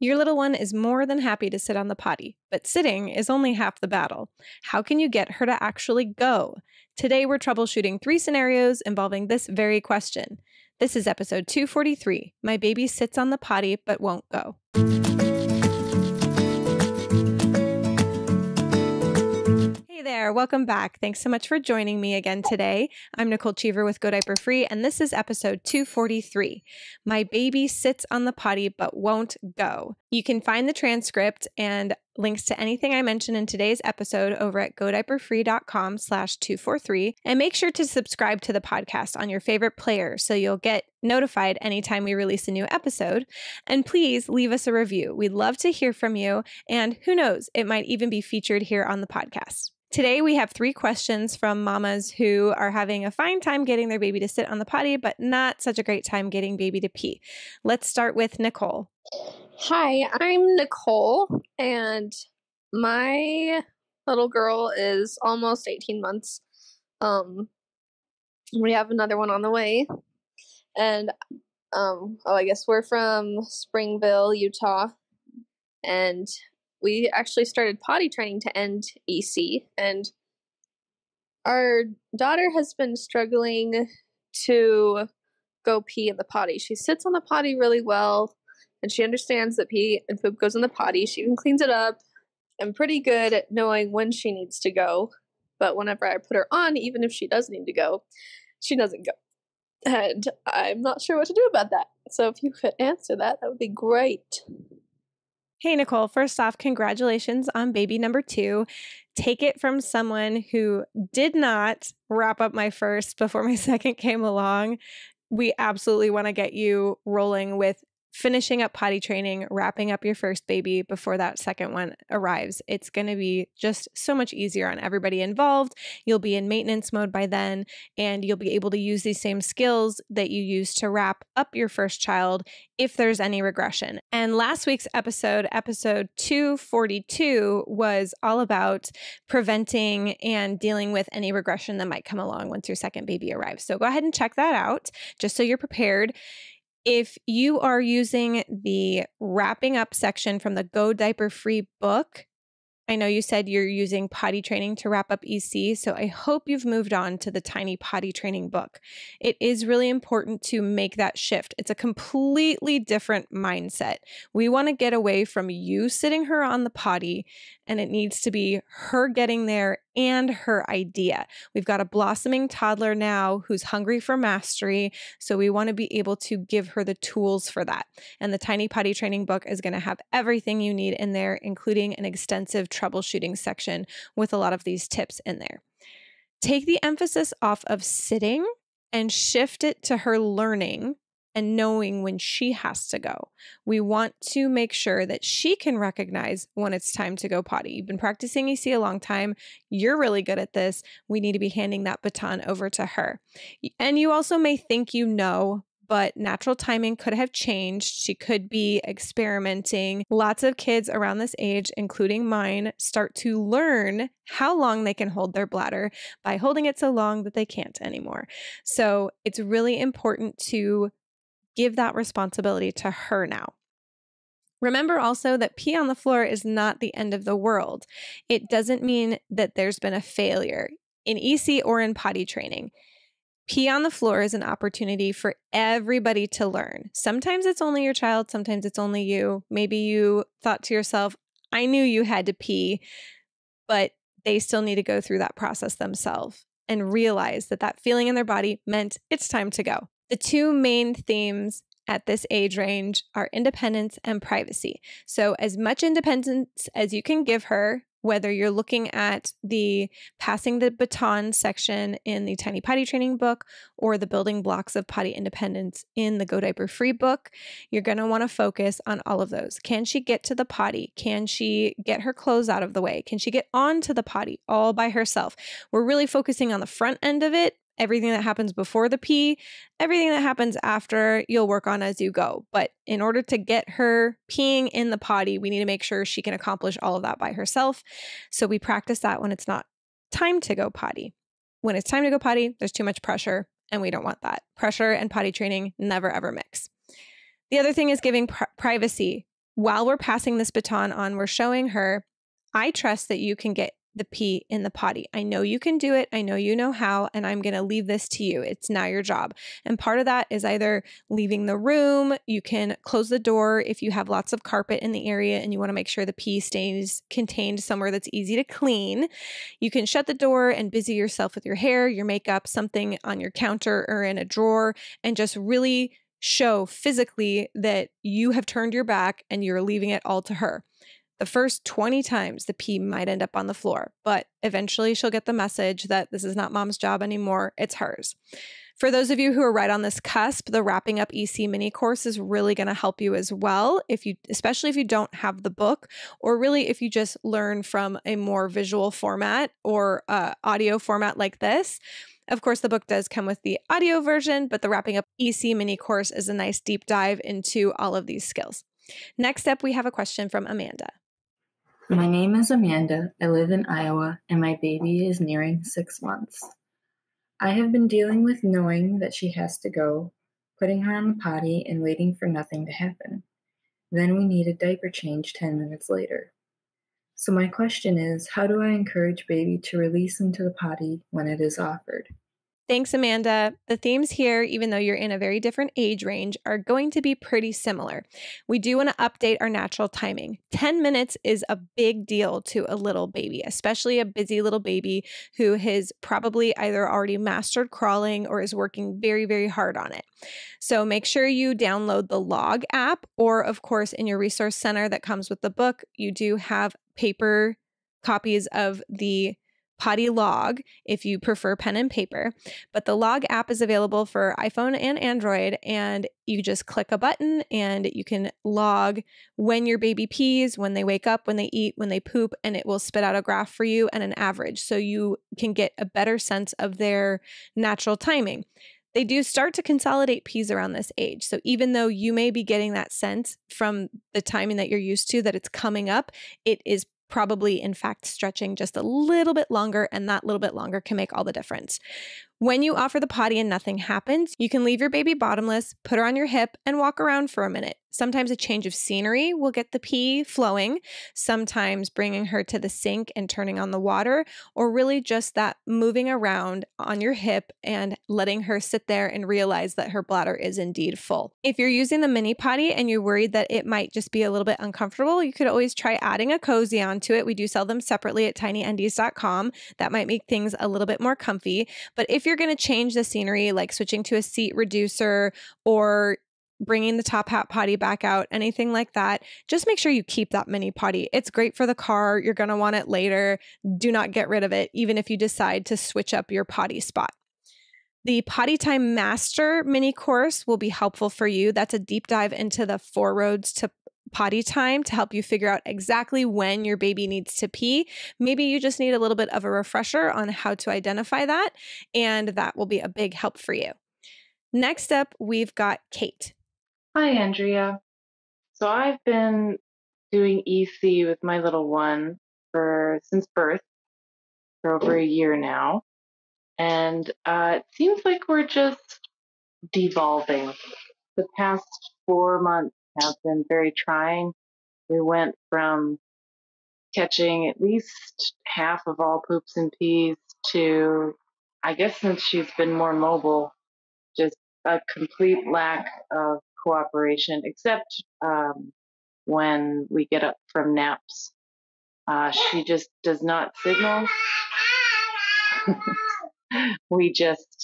Your little one is more than happy to sit on the potty, but sitting is only half the battle. How can you get her to actually go? Today, we're troubleshooting 3 scenarios involving this very question. This is episode 243. My baby sits on the potty but won't go. Hey there, welcome back. Thanks so much for joining me again today. I'm Nicole Cheever with Go Diaper Free, and this is episode 243. My baby sits on the potty but won't go. You can find the transcript and links to anything I mentioned in today's episode over at godiaperfree.com/243. And make sure to subscribe to the podcast on your favorite player so you'll get notified anytime we release a new episode. And please leave us a review. We'd love to hear from you. And who knows, it might even be featured here on the podcast. Today, we have 3 questions from mamas who are having a fine time getting their baby to sit on the potty, but not such a great time getting baby to pee. Let's start with Nicole. Hi, I'm Nicole, and my little girl is almost 18 months. We have another one on the way, and I guess we're from Springville, Utah, and we actually started potty training to end EC, and our daughter has been struggling to go pee in the potty. She sits on the potty really well, and she understands that pee and poop goes in the potty. She even cleans it up. I'm pretty good at knowing when she needs to go, but whenever I put her on, even if she does need to go, she doesn't go. And I'm not sure what to do about that. So if you could answer that, that would be great. Hey, Nicole, first off, congratulations on baby number 2. Take it from someone who did not wrap up my first before my second came along. We absolutely want to get you rolling with finishing up potty training, wrapping up your first baby before that second one arrives. It's going to be just so much easier on everybody involved. You'll be in maintenance mode by then, and you'll be able to use these same skills that you used to wrap up your first child if there's any regression. And last week's episode 242, was all about preventing and dealing with any regression that might come along once your second baby arrives. So go ahead and check that out just so you're prepared. If you are using the wrapping up section from the Go Diaper Free book, I know you said you're using potty training to wrap up EC, so I hope you've moved on to the tiny potty training book. It is really important to make that shift. It's a completely different mindset. We want to get away from you sitting her on the potty, and it needs to be her getting there and her idea. We've got a blossoming toddler now who's hungry for mastery, so we want to be able to give her the tools for that. And the Tiny Potty Training book is going to have everything you need in there, including an extensive troubleshooting section with a lot of these tips in there. Take the emphasis off of sitting and shift it to her learning and knowing when she has to go. We want to make sure that she can recognize when it's time to go potty. You've been practicing EC a long time. You're really good at this. We need to be handing that baton over to her. And you also may think you know, but natural timing could have changed. She could be experimenting. Lots of kids around this age, including mine, start to learn how long they can hold their bladder by holding it so long that they can't anymore. So it's really important to give that responsibility to her now. Remember also that pee on the floor is not the end of the world. It doesn't mean that there's been a failure in EC or in potty training. Pee on the floor is an opportunity for everybody to learn. Sometimes it's only your child, sometimes it's only you. Maybe you thought to yourself, I knew you had to pee, but they still need to go through that process themselves and realize that that feeling in their body meant it's time to go. The 2 main themes at this age range are independence and privacy. So as much independence as you can give her, whether you're looking at the passing the baton section in the Tiny Potty Training book or the building blocks of potty independence in the Go Diaper Free book, you're going to want to focus on all of those. Can she get to the potty? Can she get her clothes out of the way? Can she get onto the potty all by herself? We're really focusing on the front end of it. Everything that happens before the pee, everything that happens after, you'll work on as you go. But in order to get her peeing in the potty, we need to make sure she can accomplish all of that by herself. So we practice that when it's not time to go potty. When it's time to go potty, there's too much pressure, and we don't want that. Pressure and potty training never ever mix. The other thing is giving privacy. while we're passing this baton on, we're showing her, I trust that you can get the pee in the potty. I know you can do it. I know you know how, and I'm going to leave this to you. It's now your job. And part of that is either leaving the room. You can close the door if you have lots of carpet in the area and you want to make sure the pee stays contained somewhere that's easy to clean. You can shut the door and busy yourself with your hair, your makeup, something on your counter or in a drawer, and just really show physically that you have turned your back and you're leaving it all to her. The first 20 times the pee might end up on the floor, but eventually she'll get the message that this is not mom's job anymore, it's hers. For those of you who are right on this cusp, the Wrapping Up EC mini course is really going to help you as well, especially if you don't have the book, or really if you just learn from a more visual format or audio format like this. Of course, the book does come with the audio version, but the Wrapping Up EC mini course is a nice deep dive into all of these skills. Next up, we have a question from Amanda. My name is Amanda. I live in Iowa, and my baby is nearing 6 months. I have been dealing with knowing that she has to go, putting her on the potty, and waiting for nothing to happen. Then we need a diaper change 10 minutes later. So my question is, how do I encourage baby to release into the potty when it is offered? Thanks, Amanda. The themes here, even though you're in a very different age range, are going to be pretty similar. We do want to update our natural timing. 10 minutes is a big deal to a little baby, especially a busy little baby who has probably either already mastered crawling or is working very, very hard on it. So make sure you download the Log app, or of course, in your resource center that comes with the book, you do have paper copies of the Potty Log if you prefer pen and paper, but the Log app is available for iPhone and Android, and you just click a button and you can log when your baby pees, when they wake up, when they eat, when they poop, and it will spit out a graph for you and an average, so you can get a better sense of their natural timing. They do start to consolidate pees around this age. So even though you may be getting that sense from the timing that you're used to that it's coming up, it is probably, in fact, stretching just a little bit longer, and that little bit longer can make all the difference. When you offer the potty and nothing happens, you can leave your baby bottomless, put her on your hip, and walk around for a minute. Sometimes a change of scenery will get the pee flowing, sometimes bringing her to the sink and turning on the water, or really just that moving around on your hip and letting her sit there and realize that her bladder is indeed full. If you're using the mini potty and you're worried that it might just be a little bit uncomfortable, you could always try adding a cozy onto it. We do sell them separately at tinyendies.com. That might make things a little bit more comfy. But if you're going to change the scenery, like switching to a seat reducer or bringing the top hat potty back out, anything like that, just make sure you keep that mini potty. It's great for the car. You're going to want it later. Do not get rid of it, even if you decide to switch up your potty spot. The Potty Time Master mini course will be helpful for you. That's a deep dive into the 4 roads to potty time to help you figure out exactly when your baby needs to pee. Maybe you just need a little bit of a refresher on how to identify that, and that will be a big help for you. Next up, we've got Kate. Hi, Andrea. So I've been doing EC with my little one since birth for over a year now. And it seems like we're just devolving. The past 4 months have been very trying. We went from catching at least half of all poops and pees to, I guess since she's been more mobile, just a complete lack of cooperation, except when we get up from naps. She just does not signal. Just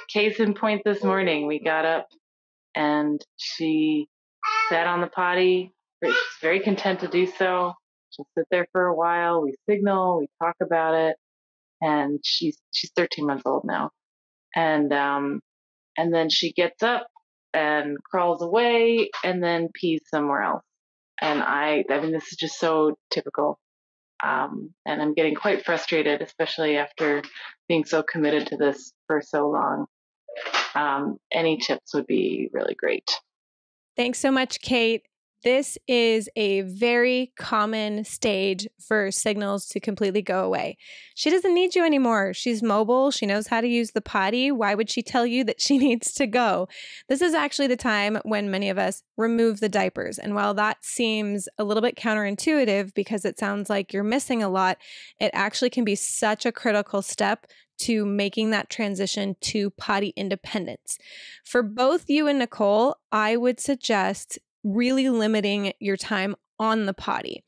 case in point this morning, we got up and she sat on the potty. She's very content to do so. She'll sit there for a while. We signal, we talk about it, and she's 13 months old now. And then she gets up and crawls away and then pees somewhere else. And I mean, this is just so typical. And I'm getting quite frustrated, especially after being so committed to this for so long. Any tips would be really great. Thanks so much, Kate. This is a very common stage for signals to completely go away. She doesn't need you anymore. She's mobile. She knows how to use the potty. Why would she tell you that she needs to go? This is actually the time when many of us remove the diapers. And while that seems a little bit counterintuitive because it sounds like you're missing a lot, it actually can be such a critical step to making that transition to potty independence. For both you and Nicole, I would suggest really limiting your time on the potty.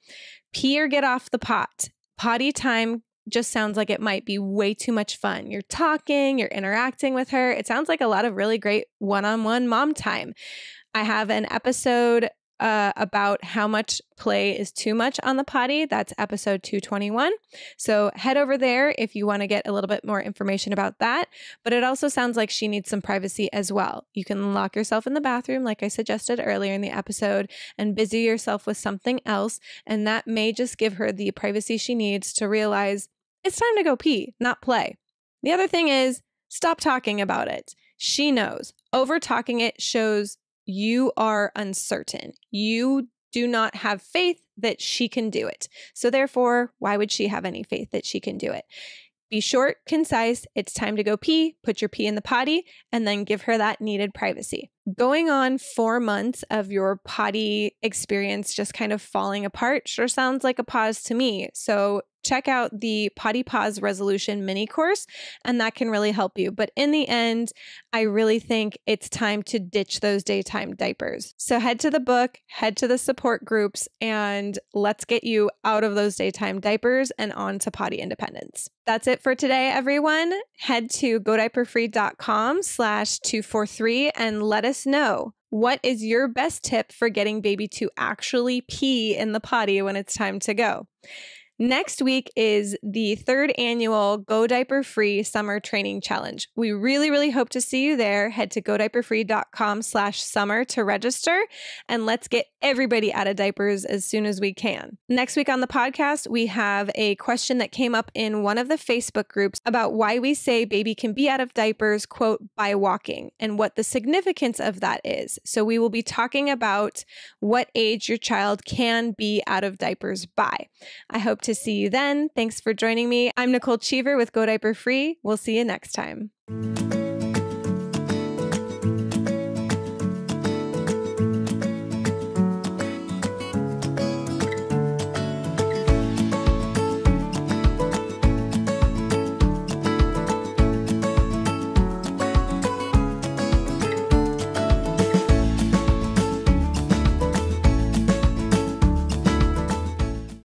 Pee or get off the pot. Potty time just sounds like it might be way too much fun. You're talking, you're interacting with her. It sounds like a lot of really great one-on-one mom time. I have an episode about how much play is too much on the potty. That's episode 221. So head over there if you want to get a little bit more information about that. But it also sounds like she needs some privacy as well. You can lock yourself in the bathroom, like I suggested earlier in the episode, and busy yourself with something else. And that may just give her the privacy she needs to realize it's time to go pee, not play. The other thing is stop talking about it. She knows. Over talking it shows you are uncertain. You do not have faith that she can do it. So therefore, why would she have any faith that she can do it? Be short, concise. It's time to go pee, put your pee in the potty, and then give her that needed privacy. Going on 4 months of your potty experience just kind of falling apart sure sounds like a pause to me. So check out the Potty Pause Resolution mini course, and that can really help you. But in the end, I really think it's time to ditch those daytime diapers. So head to the book, head to the support groups, and let's get you out of those daytime diapers and on to potty independence. That's it for today, everyone. Head to godiaperfree.com/243 and let us know. What is your best tip for getting baby to actually pee in the potty when it's time to go? Next week is the 3rd annual Go Diaper Free Summer Training Challenge. We really hope to see you there. Head to godiaperfree.com/summer to register, and let's get everybody out of diapers as soon as we can. Next week on the podcast, we have a question that came up in one of the Facebook groups about why we say baby can be out of diapers, quote, by walking, and what the significance of that is. So we will be talking about what age your child can be out of diapers by. I hope to see you then. Thanks for joining me. I'm Nicole Cheever with Go Diaper Free. We'll see you next time.